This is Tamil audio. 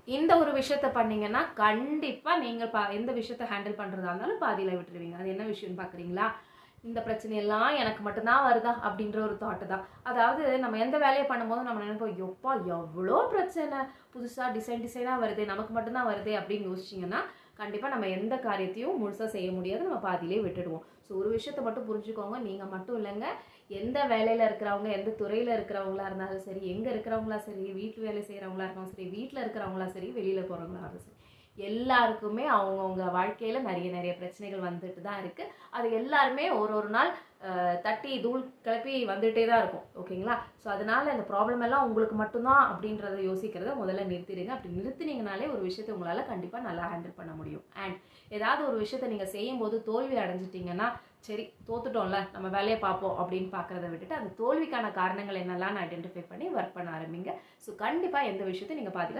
இந்த ஒரு விஷயத்த பண்ணீங்கன்னா கண்டிப்பா நீங்க எந்த விஷயத்த ஹேண்டில் பண்றதா இருந்தாலும் பாதியில விட்டுருவீங்க. அது என்ன விஷயம்னு பாக்குறீங்களா? இந்த பிரச்சனையெல்லாம் எனக்கு மட்டும்தான் வருதா அப்படின்ற ஒரு தாட்டு தான். அதாவது நம்ம எந்த வேலையை பண்ணும்போது நம்ம நினைப்போம், எப்பா எவ்வளோ பிரச்சனை, புதுசா டிசைனா வருது, நமக்கு மட்டும்தான் வருது அப்படின்னு யோசிச்சிங்கன்னா கண்டிப்பா நம்ம எந்த காரியத்தையும் முழுசா செய்ய முடியாது, நம்ம பாதியிலே விட்டுடுவோம். ஸோ ஒரு விஷயத்த மட்டும் புரிஞ்சுக்கோங்க, நீங்க மட்டும் இல்லைங்க, எந்த வேலையில இருக்கிறவங்க, எந்த துறையில இருக்கிறவங்களா இருந்தாலும் சரி, எங்க இருக்கிறவங்களா சரி, வீட்டு வேலை செய்யறவங்களா இருந்தாலும் சரி, வீட்டில் இருக்கிறவங்களா சரி, வெளியில போறவங்களா இருந்தாலும் சரி, எல்லாருக்குமே அவங்கவுங்க வாழ்க்கையில நிறைய நிறைய பிரச்சனைகள் வந்துட்டு தான் இருக்கு. அது எல்லாருமே ஒரு ஒரு நாள் தட்டி தூள் கிளப்பி வந்துட்டே தான் இருக்கும். ஓகேங்களா? ஸோ அதனால இந்த ப்ராப்ளம் எல்லாம் உங்களுக்கு மட்டும்தான் அப்படின்றத யோசிக்கிறத முதல்ல நிறுத்திடுங்க. அப்படி நிறுத்தினீங்கனாலே ஒரு விஷயத்தை உங்களால் கண்டிப்பாக நல்லா ஹேண்டில் பண்ண முடியும். அண்ட் ஏதாவது ஒரு விஷயத்தை நீங்கள் செய்யும்போது தோல்வி அடைஞ்சிட்டிங்கன்னா, சரி தோத்துட்டோம்ல, நம்ம வேலையை பார்ப்போம் அப்படின்னு பார்க்கறத விட்டுட்டு அந்த தோல்விக்கான காரணங்கள் என்னெல்லாம் ஐடென்டிஃபை பண்ணி ஒர்க் பண்ண ஆரம்பிங்க. ஸோ கண்டிப்பாக எந்த விஷயத்தையும் நீங்கள் பாதியில்